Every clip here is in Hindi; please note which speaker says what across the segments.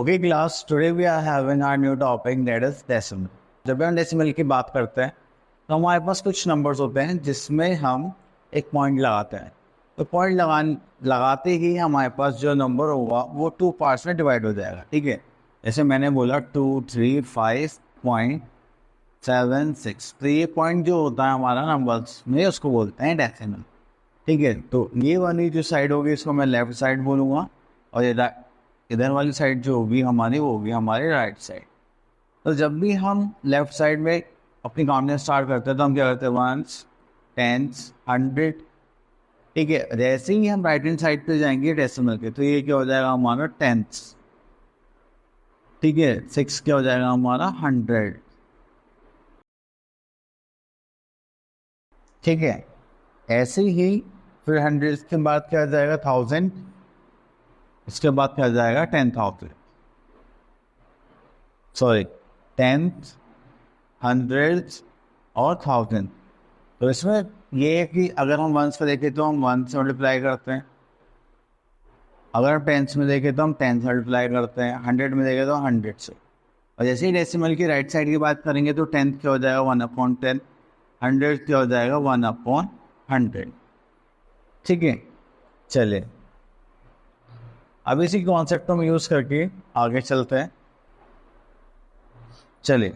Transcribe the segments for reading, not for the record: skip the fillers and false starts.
Speaker 1: Okay class, today we are having our new topic that is decimal. जब भी हम डेसिमल की बात करते हैं तो हमारे पास कुछ नंबर्स होते हैं जिसमें हम एक पॉइंट लगाते हैं। तो पॉइंट लगाते ही हमारे पास जो नंबर होगा वो टू पार्ट्स में डिवाइड हो जाएगा। ठीक है, जैसे मैंने बोला 235.76, तो ये पॉइंट जो होता है हमारा नंबर्स में उसको बोलते हैं डेसिमल। ठीक है, तो ये वाली जो साइड होगी इसको मैं लेफ्ट साइड बोलूँगा और ये इधर वाली साइड जो होगी हमारी वो होगी हमारी राइट साइड। तो जब भी हम लेफ्ट साइड में अपनी काउंटिंग स्टार्ट करते हैं तो हम क्या करते हैं, वंस, टेंस, हंड्रेड। ठीक है, जैसे ही हम राइट हैंड साइड पे जाएंगे डेसिमल के तो ये क्या हो जाएगा हमारा टेंस। ठीक है, 6 क्या हो जाएगा हमारा 100। ठीक है, ऐसे ही फिर 100 के बाद क्या आ जाएगा 1000, इसके बाद क्या आ जाएगा 10,000, सॉरी 10th, 100 और 1000। तो इसमें ये है कि अगर हम वंस पे देखें तो हम 1 से मल्टीप्लाई करते हैं, अगर हम टेंस में देखें तो हम 10 से मल्टीप्लाई करते हैं, 100 में देखें तो 100 से। और जैसे ही डेसिमल की राइट साइड की बात करेंगे तो 10 क्या हो जाएगा 1/10, 100 क्या हो जाएगा 1/100। ठीक है, चलिए अब इसी कॉन्सेप्ट को हम यूज़ करके आगे चलते हैं। चलिए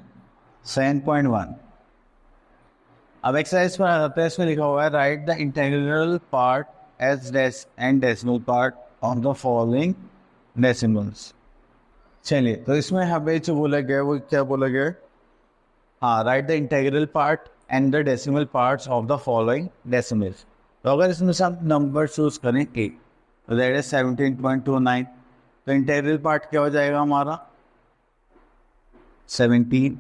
Speaker 1: 7.1, अब एक्सरसाइज पर आ जाते हैं। इसमें लिखा हुआ है write the integral part as decimal part of the following decimals. चलिए, तो इसमें हमें जो बोला गया वो क्या बोला गया, हाँ, right the integral part and the decimal parts of the following decimals. तो अगर इसमें से हम नंबर चूज करें ए, तो दैट इज 17.29। तो इंटीग्रल पार्ट क्या हो जाएगा हमारा 17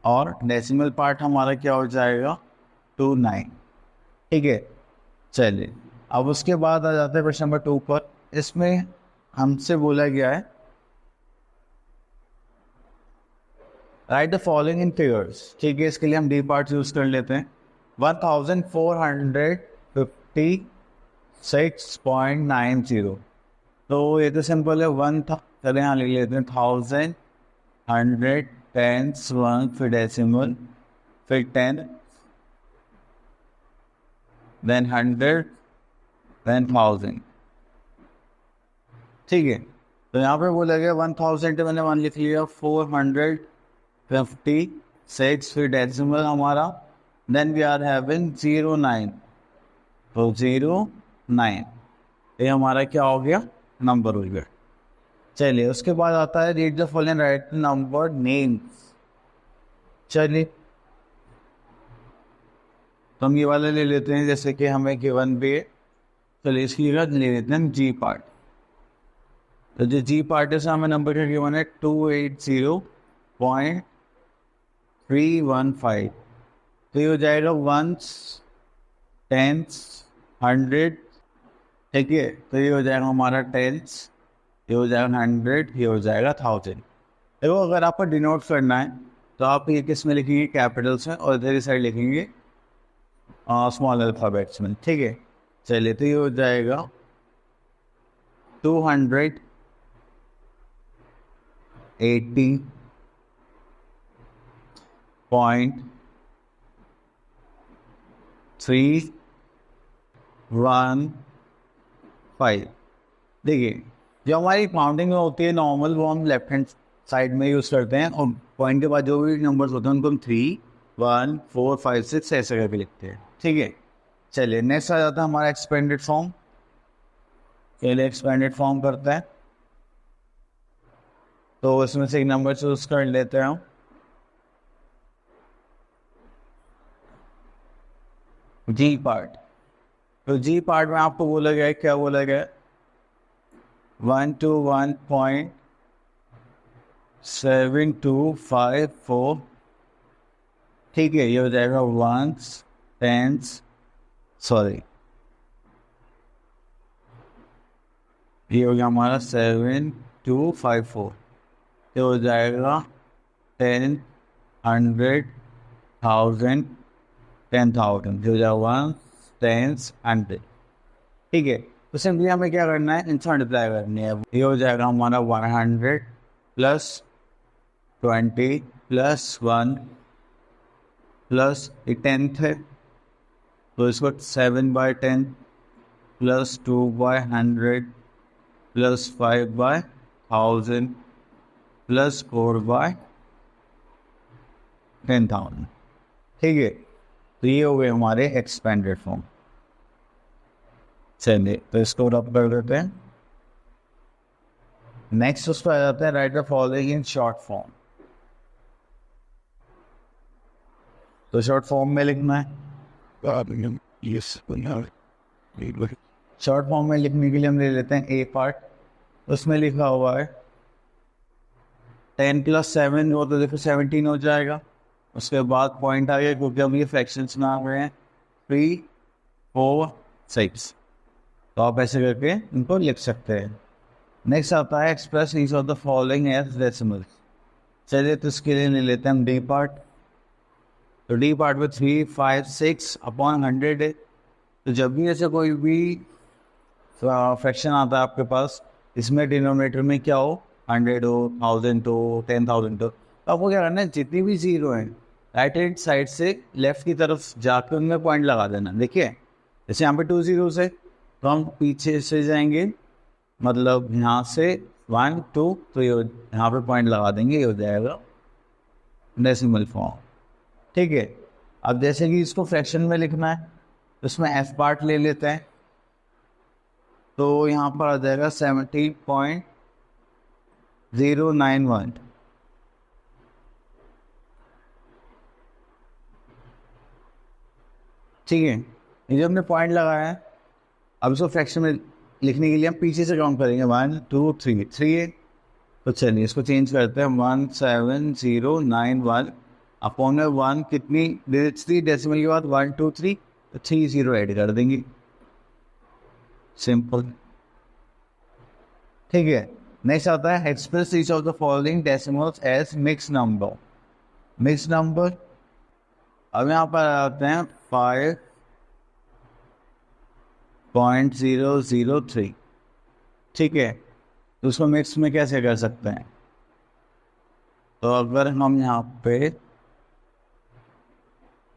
Speaker 1: और डेसिमल पार्ट हमारा क्या हो जाएगा 29। ठीक है, चलिए अब उसके बाद आ जाते हैं प्रश्न नंबर 2 पर। इसमें हमसे बोला गया है write the following in figures. ठीक है, इसके लिए हम डी पार्ट यूज कर लेते हैं। 1456.90, तो ये तो सिंपल है। वन था, चले यहाँ लिख लेते हैं 1000, 100, टेंस, 1, फिर डेसिमल, फिर 10, देन 100, देन 1000। ठीक है, तो यहाँ पे बोला गया 1000 मैंने 1 लिख लिया, 456 फिर डेसिमल हमारा, देन वी आर हैविंग 09, तो 09 ये हमारा क्या हो गया नंबर हो गया। चलिए उसके बाद आता है read the following right number names. चलिए तो हम ये वाला ले लेते हैं, जैसे कि हमें गिवन भी है। चलिए इसकी जगह ले लेते हैं जी पार्ट। तो जो जी पार्ट है हमें नंबर क्या गिवन है 280.315। तो ये हो जाएगा वंस, टेंस, 100। ठीक है, तो ये हो जाएगा हमारा टेंस, ये हो जाएगा 100, ये हो जाएगा 1000। देखो अगर आपको डिनोट करना है तो आप ये किस में लिखेंगे कैपिटल्स में, और इधर साइड लिखेंगे स्मॉल अल्फ़ाबेट्स में। ठीक है, चलिए तो ये हो जाएगा 280.315। देखिए जो हमारी काउंटिंग में होती है नॉर्मल, वो हम लेफ्ट हैंड साइड में यूज़ करते हैं, और पॉइंट के बाद जो भी नंबर्स होते हैं उनको हम 3, 1, 4, 5, 6 ऐसे करके लिखते हैं। ठीक है, चलिए नेक्स्ट आ जाता है हमारा एक्सपेंडेड फॉर्म। चलिए एक्सपेंडेड फॉर्म करते हैं, तो इसमें से एक नंबर चूज कर लेते हैं हम। जी पार्ट, तो जी पार्ट में आपको बोला गया है, क्या बोला गया है 121.7254। ठीक है, ये हो जाएगा वंस, टेंस, सॉरी ये हो गया हमारा 7254। ये हो जाएगा 10, 100, 1000, 10,000, ये हो जाएगा 1, 10, 100। ठीक है, तो सिंपली हमें क्या करना है, इनसे मल्टीप्लाई करनी है। ये हो जाएगा हमारा 100, प्लस 20 प्लस 1 प्लस 10th है तो इसको 7/10 प्लस 2/100 प्लस 5/1000 प्लस 4/10,000। ठीक है, तो ये हो गए हमारे एक्सपेंडेड फॉर्म। चलिए तो इसको रब कर देते हैं। नेक्स्ट उस पर आ जाते हैं right the following in short form. तो शॉर्ट फॉर्म में लिखना है। शॉर्ट फॉर्म में लिखने के लिए हम ले लेते हैं ए पार्ट। उसमें लिखा हुआ है 10 + 7 हो तो देखो 17 हो जाएगा। उसके बाद पॉइंट आ गया क्योंकि अब ये फ्रैक्शंस में आ गए हैं 3 4 6, तो आप ऐसे करके इनको लिख सकते हैं। नेक्स्ट आता है express each of the following as decimals. चलिए तो इसके लिए ले लेते हैं हम डी पार्ट। तो डी पार्ट में 3 5 6/100 है। तो जब भी ऐसे कोई भी फ्रैक्शन आता है आपके पास, इसमें डिनोमिनेटर में क्या हो, 100 हो, 1000 हो, 10,000 हो, तो आपको क्या करना है, जितनी भी जीरो हैं राइट हैंड साइड से लेफ्ट की तरफ जाकर उनमें पॉइंट लगा देना। देखिए जैसे यहाँ पे 2 zeros है तो हम पीछे से जाएंगे, मतलब यहाँ से 1 2 तो ये यहाँ पे पॉइंट लगा देंगे, ये हो जाएगा डेसिमल फॉर्म। ठीक है, अब जैसे कि इसको फ्रैक्शन में लिखना है तो इसमें एफ पार्ट ले लेते हैं। तो यहाँ पर आ जाएगा 70.091। ठीक है, ये जो हमने पॉइंट लगाया है, अब इसको फ्रैक्शन में लिखने के लिए हम पीछे से काउंट करेंगे 1 2 3 3 है। तो चलिए इसको चेंज करते हैं 17091 अपॉन में 1 कितनी डिजिट्स थी डेसिमल के बाद 1 2 3, तो 3 0 ऐड कर देंगे, सिंपल। ठीक है, नेक्स्ट आता है express each of the following decimals as mix number. Mix number, अब यहाँ पर आते हैं 5.003। ठीक है, तो उसको मिक्स में कैसे कर सकते हैं, तो अगर हम यहाँ पे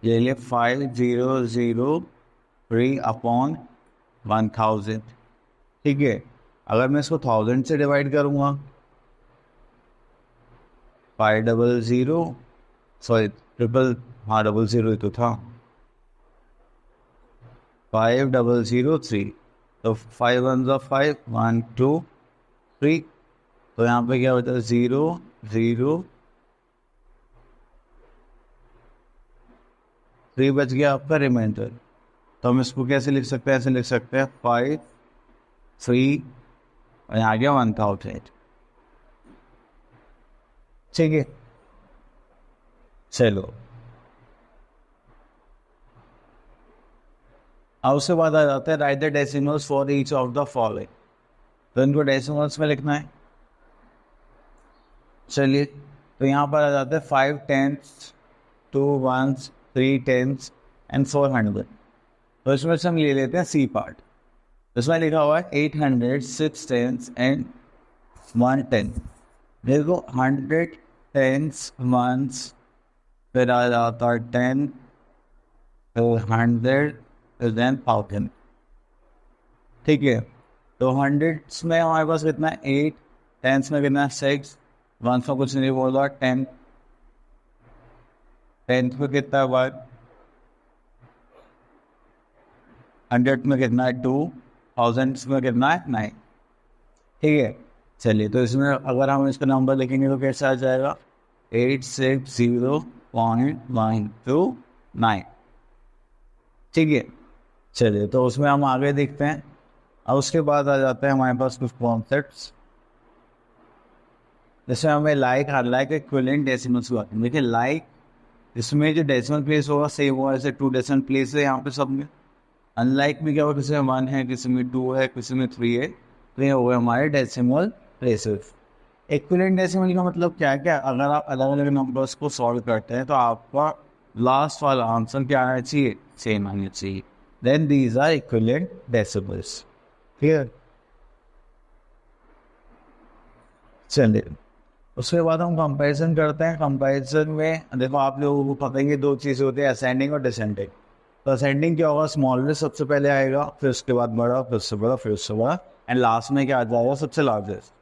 Speaker 1: ये लिए 5003/1000। ठीक है, अगर मैं इसको 1000 से डिवाइड करूँगा 500 सॉरी ट्रिपल 00 ही तो था 5003, तो 5 1 5 1 2 3, तो यहाँ पे क्या होता है 0 0 3 बच गया आपका रिमाइंडर। तो हम इसको कैसे लिख सकते हैं, ऐसे लिख सकते हैं 5 3 और यहाँ आ गया 1000। ठीक है, चलो अब उसके बाद आ जाता है write the decimals for each of the following. तो इनको डेसिमल्स में लिखना है। चलिए तो यहाँ पर आ जाता है 5 10s 2 1s 3 10s एंड 400। तो इसमें से हम ले लेते हैं सी पार्ट। इसमें लिखा हुआ है 800 6 10s एंड 1 10। देखो 100 10s 1s, फिर आ जाता है 10, फिर 100, फिर देन 1000। ठीक है, तो 100s में हमारे पास कितना है 8, 10s में कितना है 6, 1 में कुछ नहीं बोल रहा 10, 10th में कितना है 1, 100 में कितना है 2, 1000s में कितना है 9। ठीक है, चलिए तो इसमें अगर हम इसका नंबर लिखेंगे तो कैसे आ जाएगा 860.129। ठीक है, चलिए तो उसमें हम आगे देखते हैं। अब उसके बाद आ जाते हैं हमारे पास कुछ कॉन्सेप्ट्स, जैसे हमें लाइक अनलाइक इक्विवेलेंट डेसिमल्स हुआ। देखिए लाइक इसमें जो डेसिमल प्लेस होगा सेम होगा, जैसे 2 डेसिमल प्लेस है यहाँ पे सब में। अनलाइक में क्या होगा, किसी में 1 है, किसी में 2 है, किसी में 3 है, तो ये हो गए हमारे डेसिमल प्लेसेस। इक्विवेलेंट डेसिमल का मतलब क्या है, क्या अगर आप अलग अलग नंबर्स को सॉल्व करते हैं तो आपका लास्ट वाला आंसर क्या आना चाहिए, सेम आना चाहिए। Then these are equivalent decimals. Clear, चलिए उसके बाद हम कंपैरिजन करते हैं। कंपैरिजन में देखो आप लोगों को पता ही दो चीज़ें होती है, असेंडिंग और डिसेंडिंग। तो असेंडिंग क्या होगा, स्मॉलेस्ट सबसे पहले आएगा, फिर उसके बाद बड़ा, फिर उससे बड़ा, फिर उससे बड़ा, एंड लास्ट में क्या आ जाएगा, सबसे लार्जेस्ट।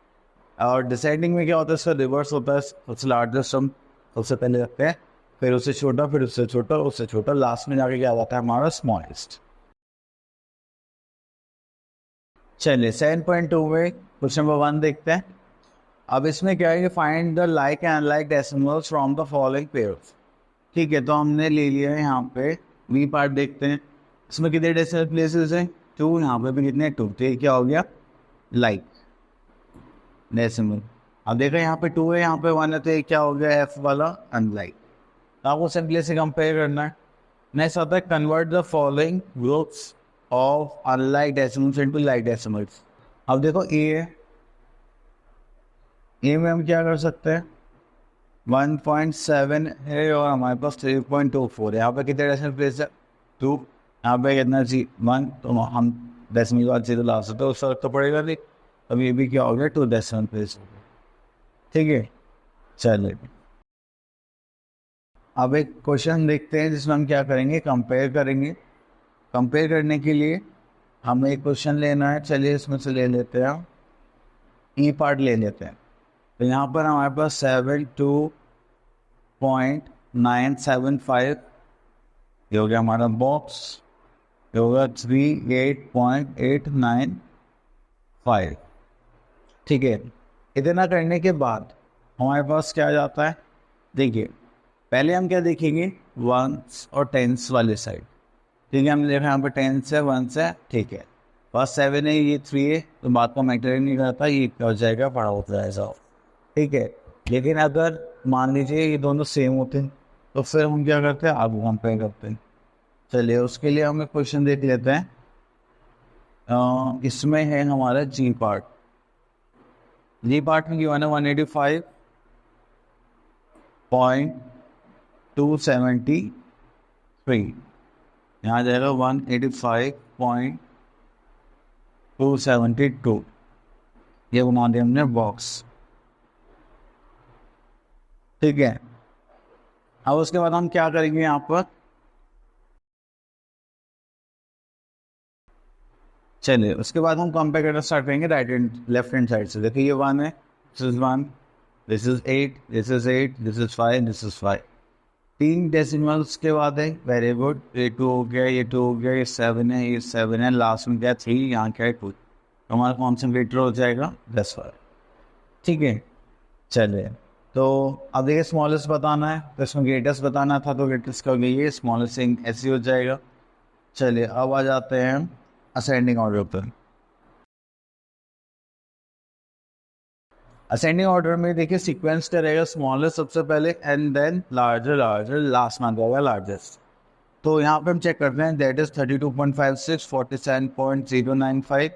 Speaker 1: और डिसेंडिंग में क्या होता है, इसका रिवर्स होता है, सबसे लार्जेस्ट हम सबसे पहले रखते हैं, फिर उससे छोटा, फिर उससे छोटा, उससे छोटा, लास्ट में जाके क्या आता है हमारा स्मॉलेस्ट। चलिए 7.2 में क्वेश्चन नंबर 1 देखते हैं। अब इसमें क्या है कि find the like and unlike decimals from the following pairs. ठीक है, तो हमने ले लिया है यहाँ पे वी पार्ट। देखते हैं इसमें कितने डेसिमल प्लेसेस हैं, 2, यहाँ पे भी कितने 2, तो ये क्या हो गया लाइक डेसिमल। अब देखो यहाँ पे 2 है, यहाँ पे 1 है, तो ये क्या हो गया एफ वाला अनलाइक। तो आपको सिंपली से कंपेयर करना है। नेक्स्ट आता है convert the following groups of unlike decimals into like decimals. अब देखो ए में हम क्या कर सकते हैं, 1.7 है और हमारे पास 3.24 है। यहाँ पे कितने डेसिमल प्लेस है 2, यहाँ पे कितना 1, तो हम डेसिमल के बाद 0 ला सकते हैं, उस वक्त तो पड़ेगा नहीं। अब ये भी क्या हो गया 2 डेसिमल प्लेस हो गया। ठीक है, चलिए अब एक क्वेश्चन देखते हैं जिसमें हम क्या करेंगे, कंपेयर करेंगे। कंपेयर करने के लिए हमें एक क्वेश्चन लेना है, चलिए इसमें से ले लेते हैं, ई पार्ट ले लेते हैं। तो यहाँ पर हमारे पास 72.975 ये हो गया हमारा बॉक्स, ये होगा 38.895। ठीक है, इतना करने के बाद हमारे पास क्या जाता है, देखिए पहले हम क्या देखेंगे, वंस और टेंस वाले साइड। ठीक है, हमने देखा यहाँ पे टेंस है, वंस है, ठीक है, फर्स्ट 7 है, ये 3 है, तो बात को मैटर ही नहीं करता, ये क्या हो जाएगा, बड़ा होता जाएगा। ठीक है, लेकिन अगर मान लीजिए ये दोनों सेम होते हैं तो फिर हम क्या करते हैं, आगे कंपेयर करते हैं। चलिए उसके लिए हम एक क्वेश्चन देख लेते हैं। इसमें है हमारा जी पार्ट। जी पार्ट में गिवन है 185.273, यहाँ जाएगा 185.272, ये बना दिया हमने बॉक्स। ठीक है, अब उसके बाद हम क्या करेंगे, यहाँ पर चलिए उसके बाद हम कंपेयर करना स्टार्ट करेंगे right hand left hand side से। देखिए ये 1 है, this is 1, this is 8, this is 8, this is 5, this is 5। 3 decimals के बाद है, वेरी गुड, ये 2 हो गया, ये 2 हो गया, ये 7 है, ये 7 है, लास्ट में क्या 3, यहाँ क्या है 2, तो हमारा कॉन्सेंट्रेटर हो जाएगा 10। ठीक है, चलिए तो अब देखिए स्मॉलेस्ट बताना है, तो इसमें ग्रेटेस्ट बताना था, तो ग्रेटेस्ट का ये स्मॉलेस्ट ऐसे हो जाएगा। चलिए अब आ जाते हैं हम असेंडिंग ऑर्डर पर। असेंडिंग ऑर्डर में देखिए सीक्वेंस क्या रहेगा, स्मॉलेस्ट सबसे पहले and then larger, larger last में होगा लार्जेस्ट। तो यहाँ पे हम चेक करते हैं, दैट इज 32.56, 47.095,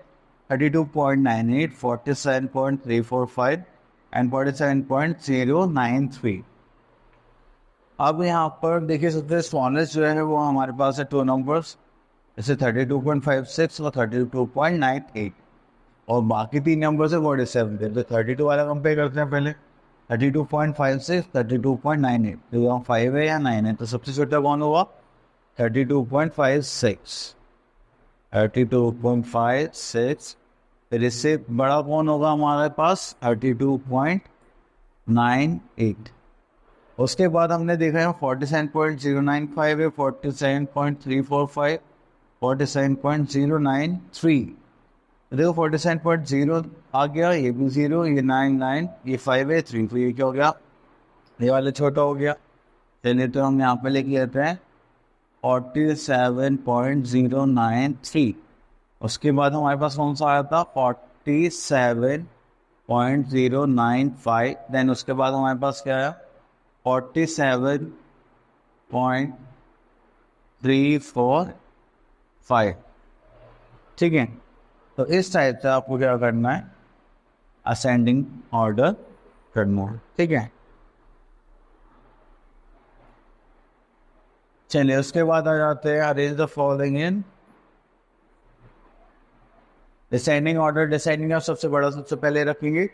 Speaker 1: 32.98, 47.345 एंड 47.093। अब यहाँ पर देखिए सबसे स्मॉलेस्ट जो है वो हमारे पास है 2 नंबर्स, जैसे 32.56 और 32.98, और बाकी 3 नंबर्स है 47 थे। तो 32 वाला कंपेयर करते हैं पहले, 32.56, 32.98, तो यहाँ 5 है या 9 है, तो सबसे छोटा कौन होगा 32.56, 32.56। फिर इससे बड़ा कौन होगा हमारे पास 32.98। उसके बाद हमने देखा है 47.095 है, 47.345, 47.093। देखो 47.0 आ गया, ये भी 0, ये 99, ये 5 है, 3, तो ये क्या हो गया, ये वाला छोटा हो गया। चलिए तो हम यहाँ पे लिख लेते हैं 47.093। उसके बाद हमारे पास कौन सा आया था 47.095, देन उसके बाद हमारे पास क्या आया 47.345। ठीक है, तो इस टाइप से आपको क्या करना है, असेंडिंग ऑर्डर करना है। ठीक है, चलिए उसके बाद आ जाते हैं arrange the following in descending order. Descending आप सबसे बड़ा सबसे पहले रखेंगे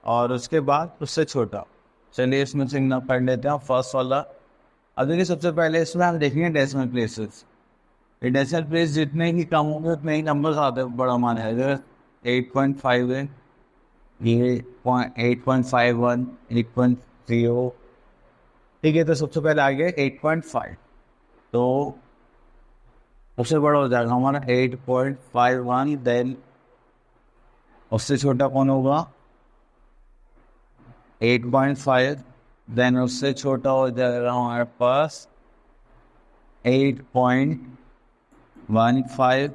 Speaker 1: और उसके बाद उससे छोटा। चलिए इसमें सिग्नल पढ़ लेते हैं फर्स्ट वाला। अब देखिए सबसे पहले इसमें हम देखेंगे डेसिमल प्लेसेस। ये डेसिमल प्लेस जितने ही कम होंगे उतने ही नंबर्स आते हैं, बड़ा मान है। अगर 8.5 है, ये 8.51, 8.0, ठीक है। तो सबसे पहले आ गया 8.5, तो उससे बड़ा हो जाएगा हमारा 8.51। देन उससे छोटा कौन होगा 8.5। देन उससे छोटा हो जाएगा हमारे पास 8.15।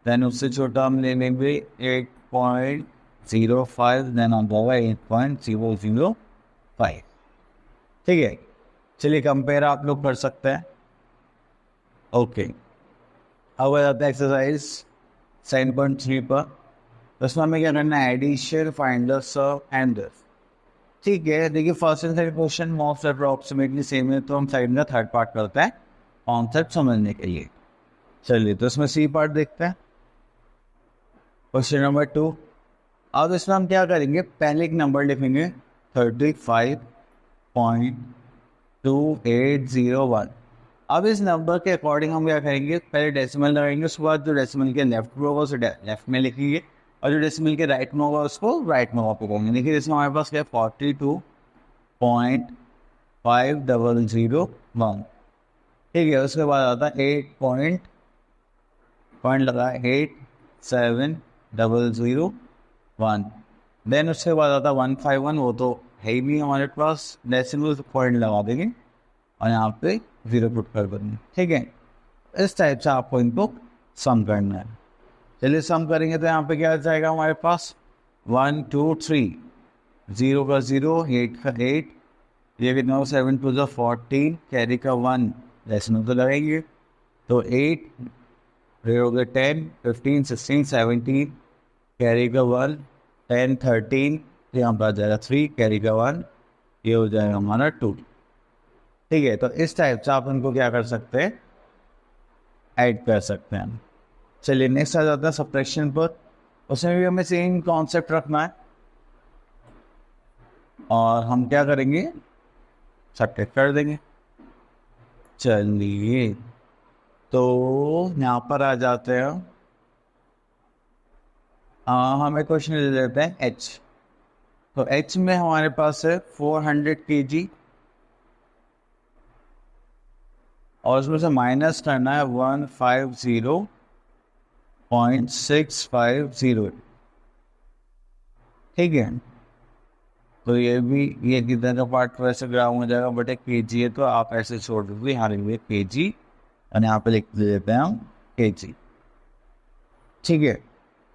Speaker 1: देन उससे छोटा हम ले लेंगे 8.05। देन आ जाएगा 8.005। ठीक है, चलिए कंपेयर आप लोग कर सकते हैं। ओके, अब आ जाता है एक्सरसाइज 7.3 पर। तो इसमें हमें क्या करना है, addition, find, sum and this. ठीक है, देखिए first and second question most approximately same है, तो हम साइड का थर्ड पार्ट करते हैं कॉन्सेप्ट समझने के लिए। चलिए तो इसमें सी पार्ट देखते हैं, क्वेश्चन नंबर 2। अब इसमें हम क्या करेंगे, पहले एक नंबर लिखेंगे 35.2801। अब इस नंबर के अकॉर्डिंग हम क्या करेंगे, पहले डेसिमल लगाएंगे, उसके बाद जो डेसिमल के लेफ्ट में होगा उसे लेफ्ट में लिखेंगे, और जो डेसिमल के राइट में होगा उसको राइट में कॉपी करेंगे। देखिए इसमें हमारे पास क्या है 42.5001। ठीक है, उसके बाद आता है 8 पॉइंट लगा 87001। देन उसके बाद आता है 151, वो तो है ही नहीं हमारे पास, डेसिमल पॉइंट लगा देंगे और यहाँ पे 0 पुट कर देंगे। ठीक है, इस टाइप से आपको इनको सम करना है। चलिए सम करेंगे तो यहाँ पे क्या आ जाएगा हमारे पास 1 2 3, 0 का 0, 8 का 8, ये कितना हो 7 2 जो 14, कैरी का 1, डेसिमल तो लगाएंगे, तो 8 फिर हो गया 10 15 16 17, कैरी का 1, 10 13, यहाँ पर आ जाएगा 3, कैरी का 1, ये हो जाएगा हमारा 2। ठीक है, तो इस टाइप से आप उनको क्या कर सकते हैं, ऐड कर सकते हैं। चलिए नेक्स्ट आ जाता है सब्ट्रैक्शन पर। उसमें भी हमें सेम कॉन्सेप्ट रखना है, और हम क्या करेंगे, सब्ट्रैक्ट कर देंगे। चलिए तो यहाँ पर आ जाते हैं, हमें क्वेश्चन दे देते हैं एच। तो एच में हमारे पास है 400 kg, और उसमें से माइनस करना है 150.650। ठीक है, तो ये भी, ये किधर का पार्ट वैसे ग्राम हो जाएगा, बट एक kg है तो आप ऐसे छोड़ दोगे, यहाँ लिखेंगे kg और यहाँ पे लिख देते हैं हम kg। ठीक है,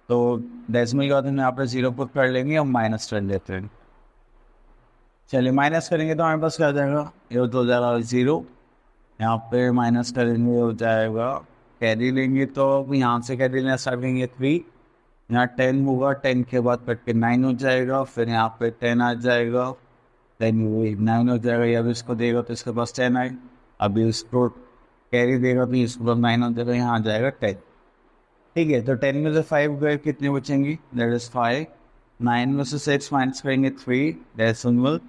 Speaker 1: तो डेसिमल के बाद हम यहाँ पे 0 पुट कर लेंगे, हम माइनस कर लेते हैं। चलिए माइनस करेंगे तो हमारे पास क्या आ जाएगा, ये तो हो जाएगा 0, यहाँ पे माइनस करेंगे हो जाएगा, कैरी लेंगे तो यहाँ से कैरी लेना स्टार्ट करेंगे 3, यहाँ 10 होगा, 10 के बाद कट के 9 हो जाएगा, फिर यहाँ पे 10 आ जाएगा, देन 9 हो जाएगा, या अभी इसको देगा तो इसके पास 10 आए, अभी इसको कैरी देगा तो इसके पास 9 हो जाएगा, यहाँ आ जाएगा 10। ठीक है, तो 10 में से 5 गए, कितने बचेंगी, दैट इज 5। 9 में से 6 माइनस करेंगे 3, डेसिमल।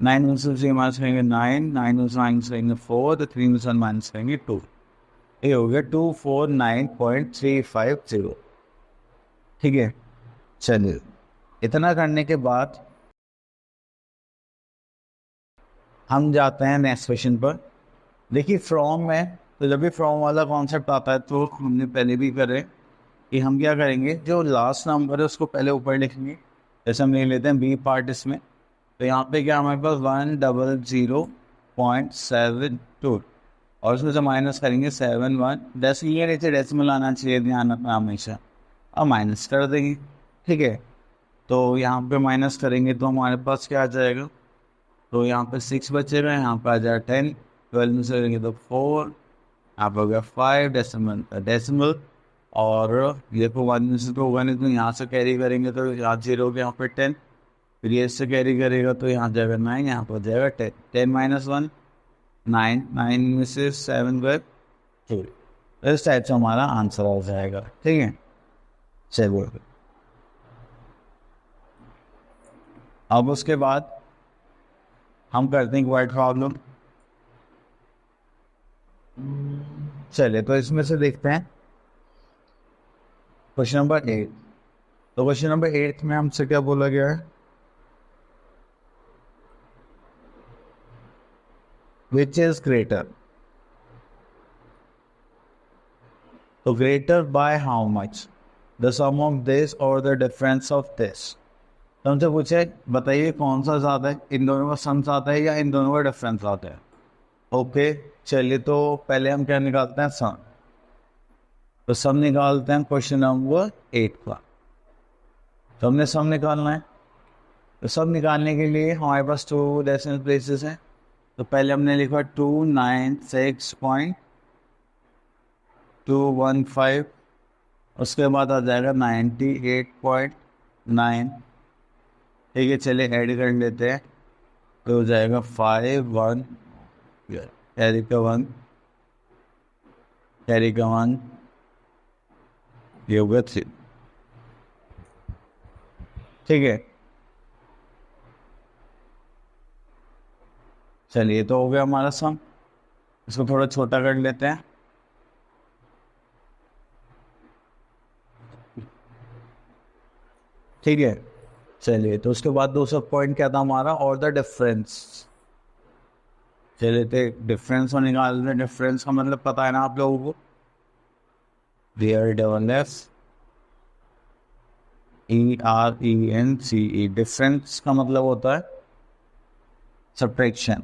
Speaker 1: 9 में से 3 माइनस करेंगे 9, 9 में से माइनस करेंगे 4, तो 3 में से माइनस करेंगे 2, ये हो गया 249.350। ठीक है, चलिए इतना करने के बाद हम जाते हैं नेक्स्ट क्वेश्चन पर। देखिए फ्रॉम में, तो जब भी फ्रॉम वाला कॉन्सेप्ट आता है तो हमने पहले भी करे कि हम क्या करेंगे, जो लास्ट नंबर है उसको पहले ऊपर लिखेंगे। जैसे हम ले लेते हैं बी पार्ट इसमें, तो यहाँ पे क्या हमारे पास 100.72, और उसमें से माइनस करेंगे 71। ये नीचे डेसिमल आना चाहिए, ध्यान रखना हमेशा, अब माइनस कर देंगे। ठीक है, तो यहाँ पे माइनस करेंगे तो हमारे पास क्या आ जाएगा, तो यहाँ पे 6 बचेगा, यहाँ पे आ जाएगा 10, 12 में से करेंगे तो 4, यहाँ पे हो गया 5, डेसिमल, और ये को 1 में से तो होगा नहीं, तो यहाँ से कैरी करेंगे तो यहाँ 0 हो गया, यहाँ पे 10, फिर ये से कैरी करेगा तो यहाँ जाएगा 9, यहाँ पर जाएगा 10, 10 माइनस 1 9, 9 में से 7 गए 2। इस टाइप से हमारा आंसर आ जाएगा। ठीक है, चलिए अब उसके बाद हम करते हैं वर्ड प्रॉब्लम। चलिए तो इसमें से देखते हैं क्वेश्चन नंबर 8। तो क्वेश्चन नंबर 8 में हमसे क्या बोला गया है, विच इज ग्रेटर। तो greater by how much, the sum of this और द डिफरेंस ऑफ दिस। तो हमसे पूछे बताइए कौन सा ज़्यादा है, इन दोनों का सम ज़्यादा है या इन दोनों का डिफरेंस ज़्यादा है। ओके चलिए तो पहले हम क्या निकालते हैं, सम। तो सम निकालते हैं क्वेश्चन नंबर 8 का। तो हमने सम निकालना है, तो सम निकालने के लिए हमारे पास 2 डेसिमल प्लेसेस हैं। तो पहले हमने लिखा 296.215, उसके बाद आ जाएगा 98.9। ठीक है चलिए ऐड कर लेते हैं, तो हो जाएगा 5 1 कैरी का 1 कैरी का 1, ये हो गया 3। ठीक है चलिए तो हो गया हमारा सम। इसको थोड़ा छोटा कर लेते हैं। ठीक है चलिए तो उसके बाद दूसरा पॉइंट क्या था हमारा, और द डिफरेंस। चलिए तो डिफरेंस को निकाल रहे, डिफरेंस का मतलब पता है ना आप लोगों को, DREFERENCE। डिफरेंस का मतलब होता है सब्ट्रैक्शन।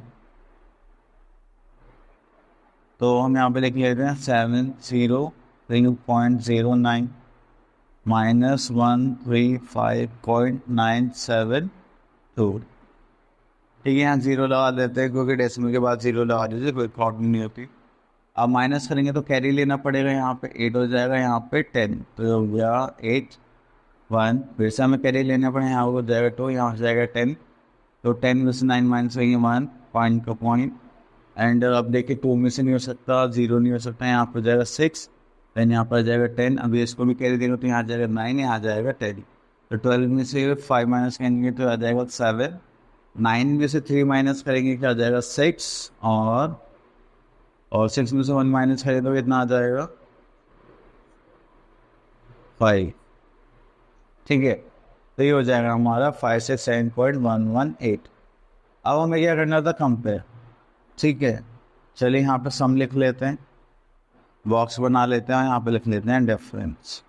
Speaker 1: तो हम यहाँ पे लिख लेते हैं 703.09 माइनस 135.972। ठीक है यहाँ जीरो लगा देते हैं क्योंकि डेसिमल के बाद जीरो लगा दीजिए, कोई प्रॉब्लम नहीं होती। अब माइनस करेंगे तो कैरी लेना पड़ेगा, यहाँ पे 8 हो जाएगा, यहाँ पे 10, तो हो गया 8 1। फिर से हमें कैरी लेना पड़ेगा, यहाँ हो जाएगा 2, यहाँ हो जाएगा 10। तो 10 में से 9 माइनस होंगे 1 पॉइंट का पॉइंट। एंड अब देखिए 2 में से नहीं हो सकता, 0 नहीं हो सकता, यहाँ पर जाएगा 6, देन यहाँ पर जाएगा 10। अभी इसको भी कैरी देंगे तो यहाँ जाएगा 9, यहाँ जाएगा 10। तो 12 में से 5 माइनस करेंगे तो आ जाएगा 7। 9 में से 3 माइनस करेंगे क्या आ जाएगा 6, और 6 में से 1 माइनस करें तो कितना आ जाएगा 5। ठीक है तो ये हो जाएगा हमारा 567.118। अब हमें क्या करना था, कंपेयर। ठीक है चलिए यहाँ पे सम लिख लेते हैं, बॉक्स बना लेते हैं, यहाँ पे लिख लेते हैं डिफरेंस।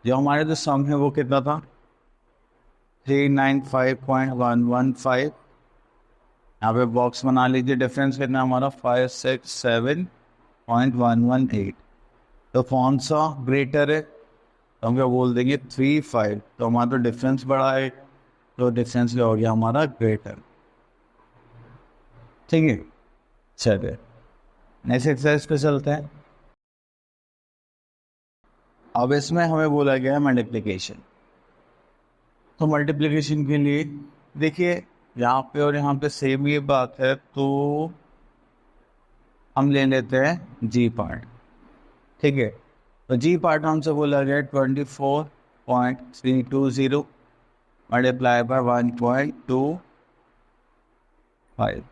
Speaker 1: जो हमारे जो सम है वो कितना था 395.115। यहाँ पे बॉक्स बना लीजिए, डिफरेंस कितना हमारा 567.118। तो कौन सा ग्रेटर है, तो हम क्या बोल देंगे 3 5। तो हमारा तो डिफरेंस बड़ा है, तो डिफरेंस क्या हो गया हमारा ग्रेटर। ठीक है चलिए नेक्स्ट एक्सरसाइज पे चलते हैं। अब इसमें हमें बोला गया है मल्टीप्लिकेशन। तो मल्टीप्लिकेशन के लिए देखिए यहाँ पे और यहाँ पे सेम ये बात है, तो हम ले लेते हैं जी पार्ट। ठीक है तो जी पार्ट हमसे बोला गया 24.320 मल्टीप्लाई बाय 1.25।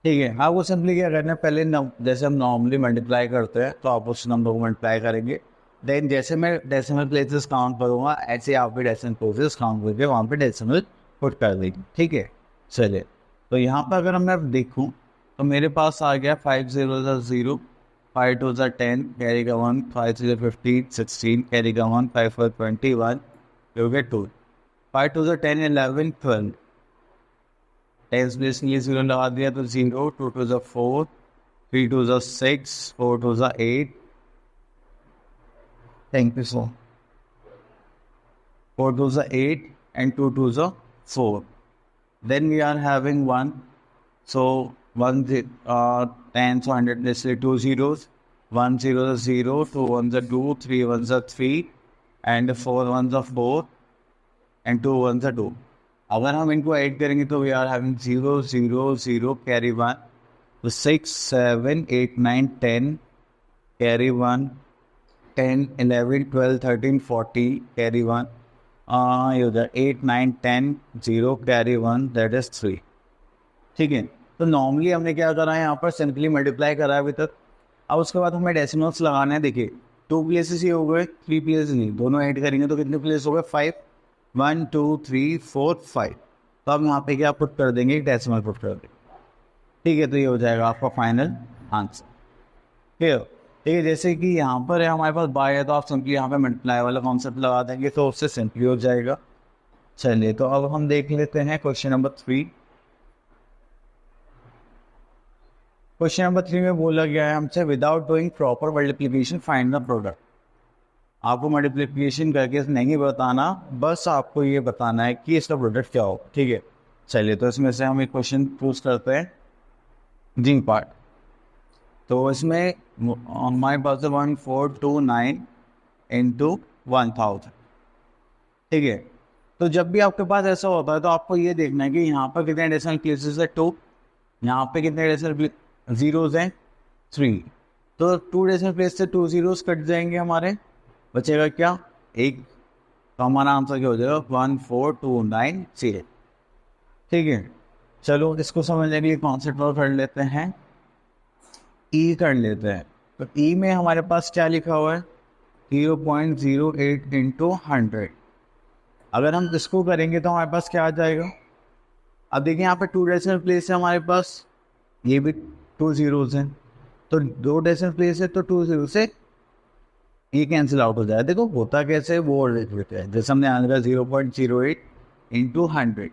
Speaker 1: ठीक है आपको सिंपली क्या करना है, पहले जैसे हम नॉर्मली मल्टीप्लाई करते हैं तो आप उस नंबर को मल्टीप्लाई करेंगे। देन जैसे मैं डेसिमल प्लेसेस काउंट करूँगा ऐसे आप भी डेसिमल प्लेसेस काउंट करके वहाँ पे डेसिमल पुट कर देंगे। ठीक है चलिए तो यहाँ पर अगर मैं देखूँ तो मेरे पास आ गया 5 0 0, 5 2 10 कैरी का 1, 5 3 15 16 कैरी का 1, 5 4 21 हो गया 2, 5 2 10 11 12। 10 प्लेस के लिए 0 लगा दिया तो 0, 2 2 4, 3 2 6, 4 2 8। Thank you so. 4 2 8 and 2 2 4. Then we are having 1. So 1 10, so 100 let's say 2 zeros. 1 0 0, 2 1 2, 3 1 3, and 4 1 4, and 2 1 2. अगर हम इनको ऐड करेंगे तो वी आर हैविंग 0 0 0 कैरी 1, तो 6 7 8 9 10 कैरी 1, 10 11 12 13 14 कैरी 1, ये हो जाए 8 9 10 0 कैरी 1 दैट इज 3। ठीक है, तो नॉर्मली हमने क्या करा है यहाँ पर, सिंपली मल्टीप्लाई करा है अभी तक। अब उसके बाद हमें डेसिमल्स लगाने हैं। देखिए 2 प्लेसेस ही हो गए, 3 प्लेसेस नहीं, दोनों ऐड करेंगे तो कितने प्लेस हो गए, 5, 1 2 3 4 5। तो अब यहाँ पे क्या पुट कर देंगे, एक डेसिमल पुट कर देंगे। ठीक है, तो ये हो जाएगा आपका फाइनल आंसर। ठीक है, जैसे कि यहाँ पर है हमारे पास बाय है, तो आप सिंपली यहाँ पे मल्टीप्लाई वाला कॉन्सेप्ट लगा देंगे तो उससे सिंपली हो जाएगा। चलिए, तो अब हम देख लेते हैं क्वेश्चन नंबर 3। क्वेश्चन नंबर 3 में बोला गया है हमसे, without doing proper multiplication find the product. आपको मल्टीप्लिकेशन करके नहीं बताना, बस आपको ये बताना है कि इसका प्रोडक्ट क्या होगा। ठीक है, चलिए, तो इसमें से हम एक क्वेश्चन पूछ करते हैं जी पार्ट। तो इसमें हमारे पास 1429 इंटू 1000। ठीक है, तो जब भी आपके पास ऐसा होता है तो आपको ये देखना है कि यहाँ पर कितने डेसिमल प्लेसेस है, 2। यहाँ पे कितने डेसिमल जीरोज हैं, 3। तो 2 डेसिमल प्लेस से 2 जीरोज कट जाएंगे, हमारे बचेगा क्या, 1। तो हमारा आंसर क्या हो जाएगा, 1429 ठीक है, चलो इसको समझने के लिए कॉन्सेप्ट और कर लेते हैं, ई कर लेते हैं। तो ई में हमारे पास क्या लिखा हुआ है, 0.08 इंटू 100। अगर हम इसको करेंगे तो हमारे पास क्या आ जाएगा। अब देखिए यहाँ पे 2 डेसिमल प्लेस है हमारे पास, ये भी 2 जीरोज हैं, तो 2 डेसिमल प्लेस है तो 2 जीरो से ये कैंसिल आउट हो जाएगा। देखो होता कैसे वो लेते हैं, जैसे हमने आंसर 0.08 इंटू 100।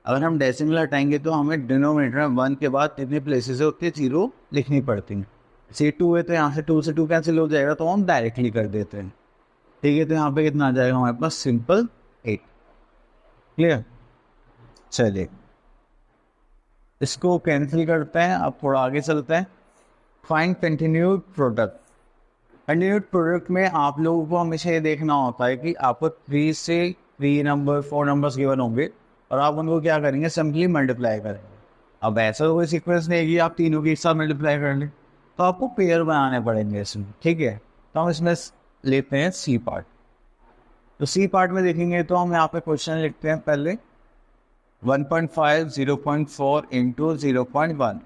Speaker 1: अगर हम डेसिमल हटाएंगे तो हमें डिनोमिनेटर में 1 के बाद जितने प्लेसेस है उतने जीरो लिखनी पड़ती हैं। से 2 है तो यहाँ से 2 से 2 कैंसिल हो जाएगा, तो हम डायरेक्टली कर देते हैं। ठीक है, तो यहाँ पे कितना आ जाएगा हमारे पास, सिंपल 8। क्लियर, चलिए इसको कैंसिल करते हैं। अब थोड़ा आगे चलते हैं, find continued product. Continued product में आप लोगों को हमेशा ये देखना होता है कि आपको 3 से 3 नंबर 4 नंबर्स गिवन होंगे और आप उनको क्या करेंगे, सिंपली मल्टीप्लाई करेंगे। अब ऐसा कोई सीक्वेंस नहीं है कि आप तीनों के एक साथ मल्टीप्लाई कर लें, तो आपको पेयर बनाने पड़ेंगे इसमें। ठीक है, तो हम इसमें लेते हैं सी पार्ट। तो सी पार्ट में देखेंगे तो हम यहाँ पे क्वेश्चन लिखते हैं पहले 1.5 0.4 इंटू 0.1।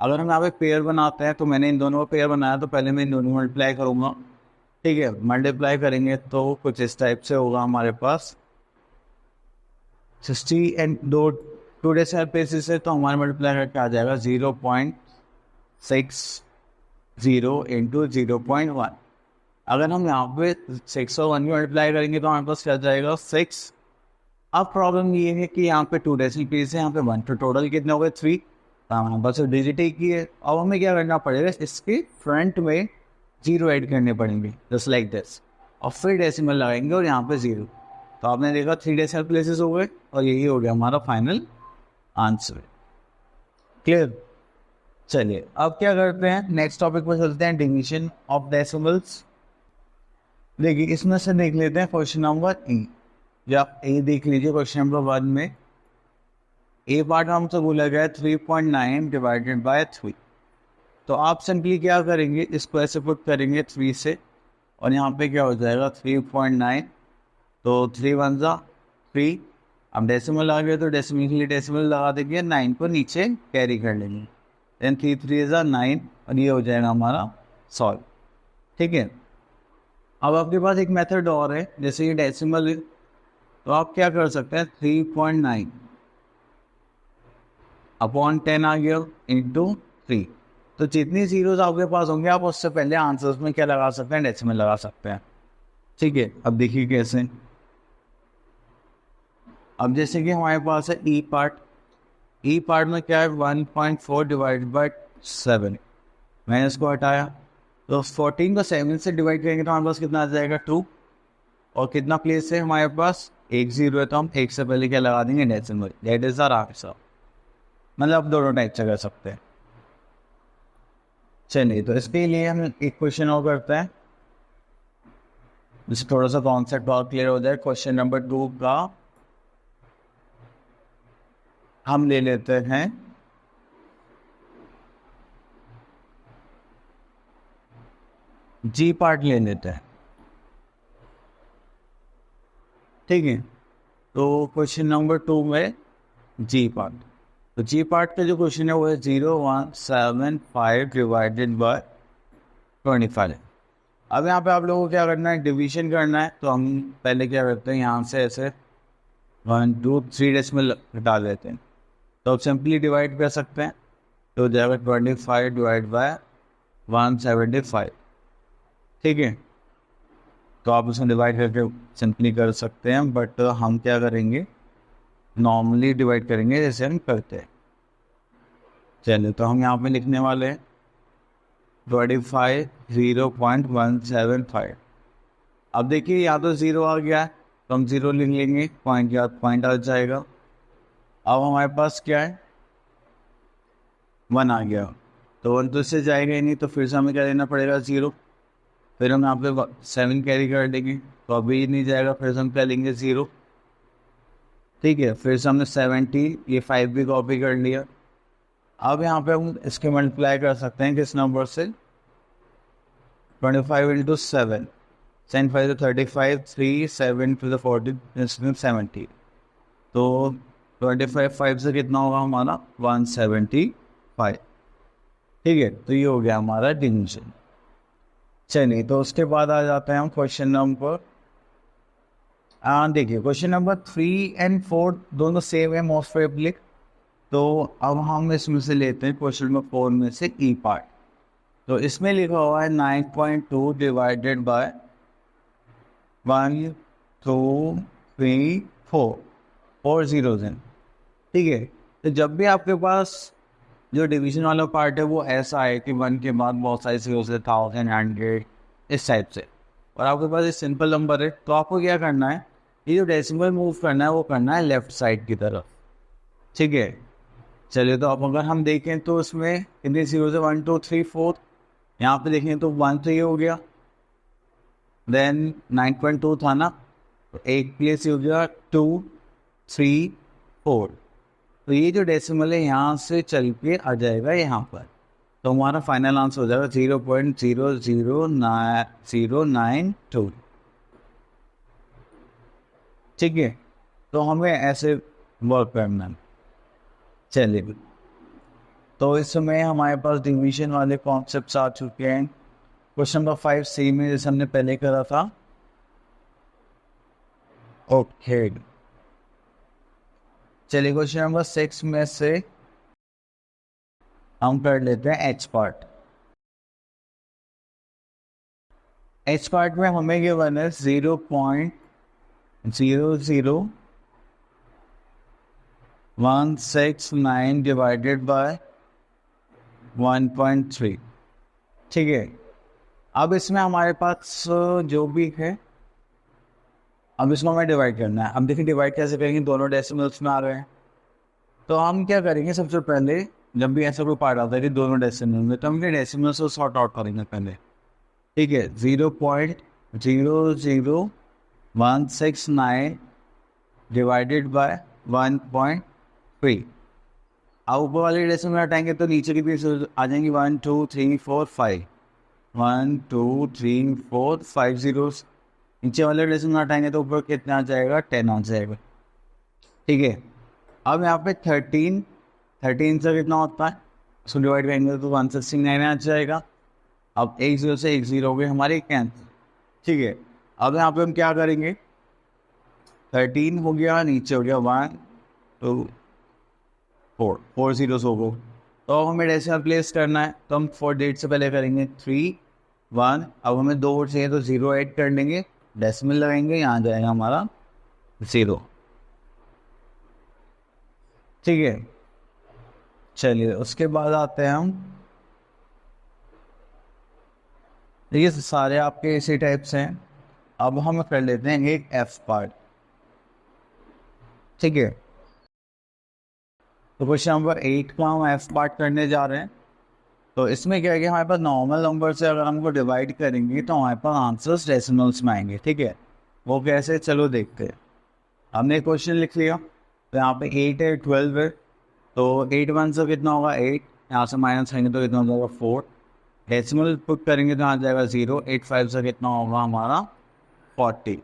Speaker 1: अगर हम यहाँ पे पेयर बनाते हैं तो मैंने इन दोनों का पेयर बनाया, तो पहले मैं इन दोनों मल्टीप्लाई करूँगा। ठीक है, मल्टीप्लाई करेंगे तो कुछ इस टाइप से होगा हमारे पास 60 एंड 2 डेसिमल प्लेसेस है, तो हमारे मल्टीप्लाई करके आ जाएगा 0.60 इंटू 0.1। अगर हम यहाँ पे 6 और 1 की मल्टीप्लाई करेंगे तो हमारे पास क्या जाएगा, 6। अब प्रॉब्लम ये है कि यहाँ पे 2 डेसिमल प्लेस है, यहाँ पे 1, तो टोटल कितने हो गए, 3। हमारे पास डिजिट एक ही है। अब हमें क्या करना पड़ेगा, इसके फ्रंट में 0 ऐड करने पड़ेंगे, जस्ट लाइक दिस, और फिर डेसिमल लगाएंगे और यहाँ पे 0। तो आपने देखा 3 डेसिमल प्लेसेस हो गए और यही हो गया हमारा फाइनल आंसर। क्लियर, चलिए अब क्या करते हैं, नेक्स्ट टॉपिक पर चलते हैं, डिविजन ऑफ डेसिमल्स। देखिए इसमें से देख लेते हैं क्वेश्चन नंबर ई, या ए देख लीजिए। क्वेश्चन नंबर 1 में ए पार्ट में हमसे बोला गया है 3.9 डिवाइडेड बाय 3। तो आप सिंपली क्या करेंगे, इसको ऐसे पुट करेंगे 3 से, और यहाँ पे क्या हो जाएगा 3.9, तो 3 1 जा 3। अब डेसिमल आ गया तो डेसिमल के लिए डेसिमल लगा देंगे, 9 को नीचे कैरी कर लेंगे, देन 3 3 जा 9, और ये हो जाएगा हमारा सॉल्व। ठीक है, अब आपके पास एक मेथड और है, जैसे ये डेसिमल है तो आप क्या कर सकते हैं, 3.9 अपॉन 10 आ गया इंटू 3। तो जितनी जीरोज आपके पास होंगे आप उससे पहले आंसर्स में क्या लगा सकते हैं, डेसिमल लगा सकते हैं। ठीक है, अब देखिए कैसे। अब जैसे कि हमारे पास है ई पार्ट। ई पार्ट में क्या है, 1.4 डिवाइड बाई 7। मैंने इसको हटाया, तो 14 को 7 से डिवाइड करेंगे तो हमारे पास कितना आ जाएगा, 2। और कितना प्लेस है हमारे पास, 1 0 है, तो हम 1 से पहले क्या लगा देंगे, decimal. That is our answer. मतलब दोनों टाइप से कर सकते हैं। चलिए, तो इसके लिए हम एक क्वेश्चन और करते हैं, जिससे थोड़ा सा कॉन्सेप्ट और क्लियर हो जाए। क्वेश्चन नंबर 2 का हम ले लेते हैं जी पार्ट ले लेते हैं। ठीक है। तो क्वेश्चन नंबर 2 में जी पार्ट, तो जी पार्ट का जो क्वेश्चन है वो है 0175 डिवाइडेड बाय 25। अब यहाँ पे आप लोगों को क्या करना है, डिवीजन करना है। तो हम पहले क्या करते हैं, यहाँ से ऐसे 1 2 3 डेसिमल हटा देते हैं, तो अब सिंपली डिवाइड कर सकते हैं। तो जाएगा 25 डिवाइड बाय 175, ठीक है। तो आप उसमें डिवाइड करके सिंपली कर सकते हैं, बट हम क्या करेंगे, नॉर्मली डिवाइड करेंगे जैसे हम करते हैं। चलिए, तो हम यहाँ पे लिखने वाले हैं 25 0.175। अब देखिए यहाँ तो ज़ीरो आ गया है, तो हम ज़ीरो लिख लेंगे, पॉइंट या पॉइंट आ जाएगा। अब हमारे पास क्या है, 1 आ गया, तो 1 तो इससे जाएगा ही नहीं, तो फिर से हमें क्या लेना पड़ेगा, 0। फिर हम यहाँ पे 7 कैरी कर देंगे, तो अभी नहीं जाएगा, फिर से हम क्या लेंगे, 0, ठीक है। फिर से हमने 70, ये 5 भी कॉपी कर लिया। अब यहाँ पे हम इसके मल्टीप्लाई कर सकते हैं किस नंबर से, 25 इंटू 7, 5 to 35, 3 7 to the 40, 70। तो 25 5 से कितना होगा हमारा, 175, ठीक है। तो ये हो गया हमारा डिवीजन। चलिए, तो उसके बाद आ जाते हैं हम क्वेश्चन नंबर, देखिए क्वेश्चन नंबर 3 and 4 दोनों सेम है मोस्ट प्रोबेबली। तो अब हम इसमें से लेते हैं क्वेश्चन नंबर 4 में से ई पार्ट। तो इसमें लिखा हुआ है 9.2 डिवाइडेड बाय 1 2 3 4, 4 zeros हैं, ठीक है। तो जब भी आपके पास जो डिवीजन वाला पार्ट है वो ऐसा है कि 1 के बाद बहुत सारे zeros है, 1000 100 इस टाइप से, और आपके पास एक सिंपल नंबर है, तो आपको क्या करना है, ये जो डेसिमल मूव करना है वो करना है लेफ्ट साइड की तरफ, ठीक है। चलिए, तो अब अगर हम देखें तो उसमें कितने जीरो है, 1 2 3 4, यहाँ पे देखें तो 1 तो ये हो गया, देन 9.2 था ना, तो एक प्लेस हो गया 2 3 4। तो ये जो डेसिमल है यहाँ से चल के आ जाएगा यहाँ पर, तो हमारा फाइनल आंसर हो जाएगा 0.00992, ठीक है। तो हमें ऐसे वर्क करना है। चलिए, तो इस समय हमारे पास डिवीजन वाले कॉन्सेप्ट्स आ चुके हैं। क्वेश्चन नंबर 5 सी में जैसे हमने पहले करा था, ओके। चलिए, क्वेश्चन नंबर 6 में से हम कर लेते हैं एच पार्ट। एच पार्ट में हमें गिवन है 0.00169 डिवाइडेड बाय 1.3, ठीक है। अब इसमें हमारे पास जो भी है, अब इसको हमें डिवाइड करना है। अब देखिए डिवाइड कैसे करेंगे, दोनों डेसिमल्स में आ रहे हैं, तो हम क्या करेंगे, सबसे पहले जब भी ऐसा कोई पार्ट आता है कि दोनों डेसिमल में, तो हम डेसिमल्स को सॉर्ट आउट करेंगे पहले, ठीक है। 0.00169 डिवाइडेड बाय 1.3। अब ऊपर वाले डेसिमल हटाएंगे तो नीचे की भी आ जाएंगी 1 2 3 4 5, 1 2 3 4 5 zeros। नीचे वाले डेसिमल हटाएंगे तो ऊपर कितना आ जाएगा, 10 आ जाएगा, ठीक है। अब यहाँ पे 13 से कितना होता है, उसको डिवाइड करेंगे तो 169 आ जाएगा। अब एक जीरो से एक जीरो हो गए हमारे कैंसिल, ठीक है। अब यहाँ पे हम क्या करेंगे, 13 हो गया, नीचे हो गया 1 2 4, 4 zeros हो गए। तो अब हमें डेसिमल प्लेस करना है, तो हम 4 डेट से पहले करेंगे 3 1। अब हमें 2 चाहिए तो 0 ऐड कर लेंगे, डेसिमल लगाएंगे, यहाँ जाएगा हमारा 0, ठीक है। चलिए, उसके बाद आते हैं हम, देखिए सारे आपके इसी टाइप्स हैं। अब हम कर लेते हैं एक एफ पार्ट, ठीक है। तो क्वेश्चन नंबर 8 का हम एफ पार्ट करने जा रहे हैं। तो इसमें क्या है कि हमारे पास नॉर्मल नंबर से अगर हमको डिवाइड करेंगे तो हमारे पास आंसर्स डेसिमल्स में आएंगे, ठीक है। वो कैसे, चलो देखते हैं। हमने क्वेश्चन लिख लिया, तो यहाँ पे 8 है, 12 है, तो 8 1 से कितना होगा 8, यहाँ से माइनस करेंगे तो कितना हो जाएगा 4, डेसिमल पुट करेंगे तो यहाँ जाएगा 0, 8 5 से कितना होगा हमारा 40,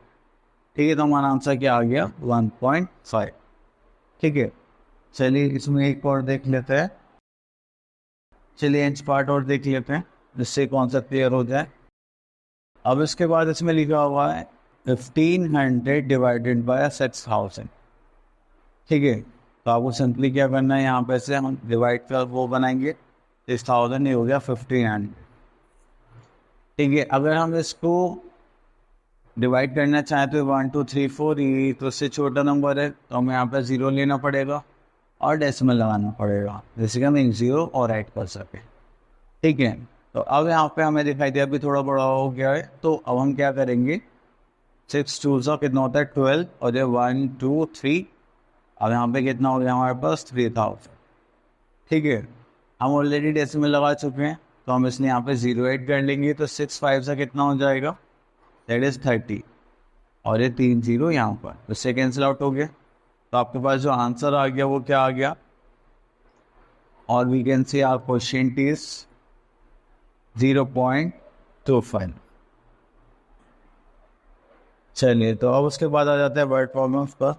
Speaker 1: ठीक है, तो हमारा आंसर क्या आ गया 1.5। ठीक है, चलिए इसमें एक और देख लेते हैं। चलिए इंच पार्ट और देख लेते हैं जिससे कॉन्सेप्ट क्लियर हो जाए। अब इसके बाद इसमें लिखा हुआ है 1500 डिवाइडेड बाय 6000। ठीक है, तो आपको सिंपली क्या करना है, यहाँ पे से हम डिवाइड कर वो बनाएंगे 6000, ये हो गया 1500। ठीक है, अगर हम इसको डिवाइड करना चाहें तो 1 2 3 4, ये तो इससे छोटा नंबर है तो हमें यहाँ पे 0 लेना पड़ेगा और डेसिमल लगाना पड़ेगा, जैसे कि हम एक 0 और ऐड कर सकें। ठीक है, तो अब यहाँ पे हमें दिखाई दिया अभी थोड़ा बड़ा हो गया है, तो अब हम क्या करेंगे, 6 2 सा कितना होता है 12, और ये 1 2 3, अब यहाँ पे कितना हो गया हमारे पास 3000। ठीक है, हम ऑलरेडी डेसिमल लगा चुके हैं तो हम इसलिए यहाँ पे 0 ऐड कर लेंगे, तो 6 5 से कितना हो जाएगा, दैट इज 30, और ये 3 0 यहाँ पर, तो इससे कैंसिल आउट हो गया। तो आपके पास जो आंसर आ गया वो क्या आ गया, और we can see our question is 0.25। चलिए, तो अब उसके बाद आ जाते हैं वर्ड प्रॉब्लम्स पर।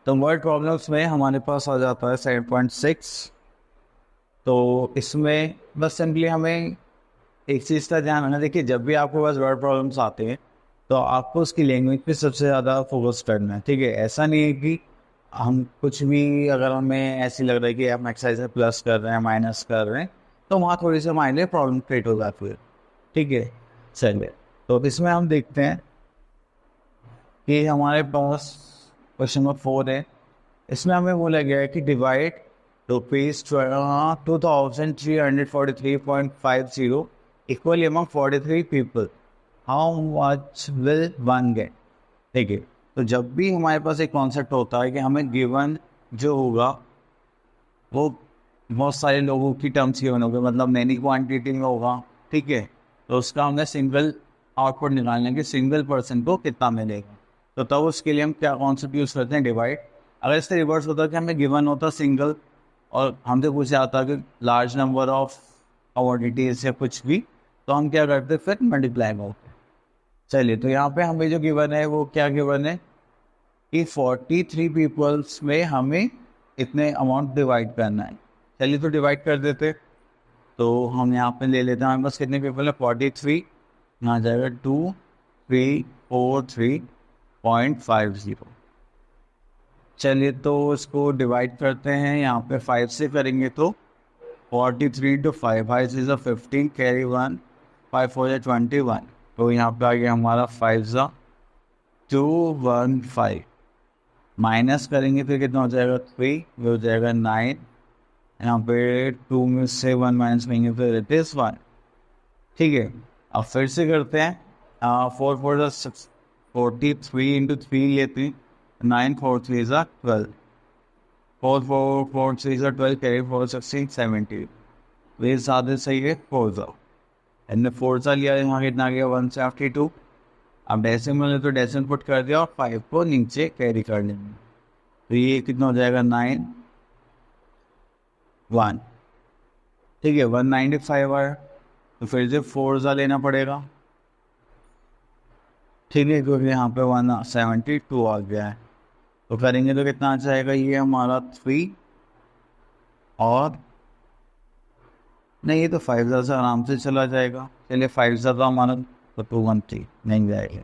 Speaker 1: तो वर्ड प्रॉब्लम्स में हमारे पास आ जाता है 7.6। तो इसमें बस सिंपली हमें एक चीज़ का ध्यान रखना, देखिए जब भी आपके पास वर्ड प्रॉब्लम्स आते हैं तो आपको उसकी लैंग्वेज पे सबसे ज़्यादा फोकस करना है। ठीक है, ऐसा नहीं है कि हम कुछ भी, अगर हमें ऐसी लग रहा है कि हम एक्सरसाइज में प्लस कर रहे हैं माइनस कर रहे हैं तो वहाँ थोड़ी सी हमारे लिए प्रॉब्लम क्रिएट हो जाती है। ठीक है, चलिए तो इसमें हम देखते हैं कि हमारे पास क्वेश्चन नंबर 4 है। इसमें हमें बोला गया है कि divide ₹2343.50 equally among 43 people, how much will one get. ठीक है, तो जब भी हमारे पास एक कॉन्सेप्ट होता है कि हमें गिवन जो होगा वो बहुत सारे लोगों की टर्म्स गिवन होगा, मतलब मैनी क्वांटिटी में होगा। ठीक है, तो उसका हमें सिंगल आउटपुट निकालना है कि सिंगल पर्सन को कितना मिलेगा। तो तब उसके लिए हम क्या कॉन्सेप्ट यूज़ करते हैं, डिवाइड। अगर इससे रिवर्स होता है कि हमें गिवन होता सिंगल और हमसे पूछा आता कि लार्ज नंबर ऑफ क्वांटिटीज या कुछ भी, तो हम क्या करते फिर मल्टीप्लाई करते। चलिए, तो यहाँ पे हमें जो गिवन है वो क्या गिवन है कि 43 पीपल्स में हमें इतने अमाउंट डिवाइड करना है। चलिए तो डिवाइड कर देते। तो हम यहाँ पे ले लेते हैं, हमारे पास कितने पीपल है 43, यहाँ जाएगा 2343.50। चलिए तो इसको डिवाइड करते हैं, यहाँ पे 5 से करेंगे तो 43 to 5, 5 is a 15, carry 1, 5 4 is 21, तो यहाँ पे आ गया हमारा 5 ज़ा 215, माइनस करेंगे फिर कितना हो जाएगा 3, वो हो जाएगा 9, यहाँ पे 2 में से 1 माइनस करेंगे फिर इट इज़ 1। ठीक है, अब फिर से करते हैं, 4 4 ज़ा 43 इंटू 3 लेते हैं, 9 4 3 ज़ा 12, 4 4 4 3 ज़ा 12, कैरी 4 16 17, तो ये ज़्यादा सही है 4 ज़ा, एंड 4 ज़ा लिया यहाँ कितना गया 172। अब डेसिमल है तो डेसिमल पुट कर दिया और 5 को नीचे कैरी कर लेंगे, तो ये कितना हो जाएगा 9 1। ठीक है, 195 आया, तो फिर से 4 ज़ा लेना पड़ेगा। ठीक है, क्योंकि यहाँ पे 172 आ गया है, तो करेंगे तो कितना आ जाएगा, ये हमारा 3 और नहीं, ये तो 5 ज़ा से आराम से चला जाएगा। चलिए 5 ज़ा तो हमारा तो 213 नहीं जाएगा।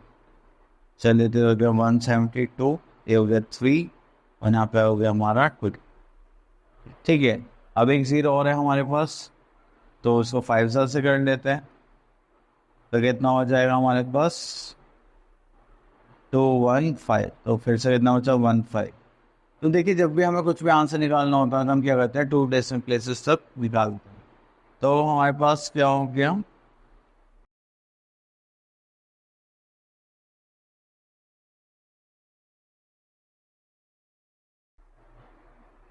Speaker 1: चलिए तो हो गया 172, ये हो गया 3 और यहाँ पे हो गया हमारा 2। ठीक है, अब एक 0 और है हमारे पास, तो उसको 5 ज़ा से कर लेते हैं, तो कितना हो जाएगा हमारे पास 215, तो फिर से कितना बचा 15। तो देखिए जब भी हमें कुछ भी आंसर निकालना होता है तो हम क्या करते हैं 2 डेसिमल प्लेसेस तक निकालते हैं। तो हमारे पास क्या हो गया,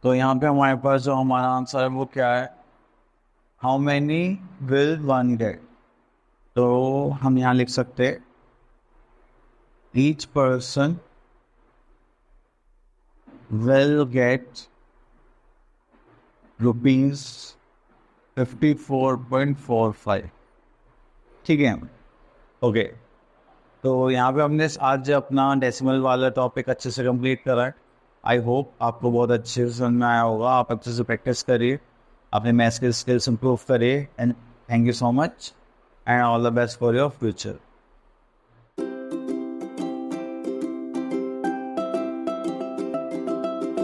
Speaker 1: तो यहाँ पे हमारे पास जो हमारा आंसर है वो क्या है, how many will one get. तो हम यहाँ लिख सकते हैं ईच पर्सन विल गेट ₹54.45। ठीक है, ओके, तो यहाँ पे हमने आज अपना डेसिमल वाला टॉपिक अच्छे से कंप्लीट करा है। आई होप आपको बहुत अच्छे से समझ में आया होगा। आप अच्छे से प्रैक्टिस करिए, अपने मैथ्स के स्किल्स इंप्रूव करिए, and thank you so much and all the best for your future.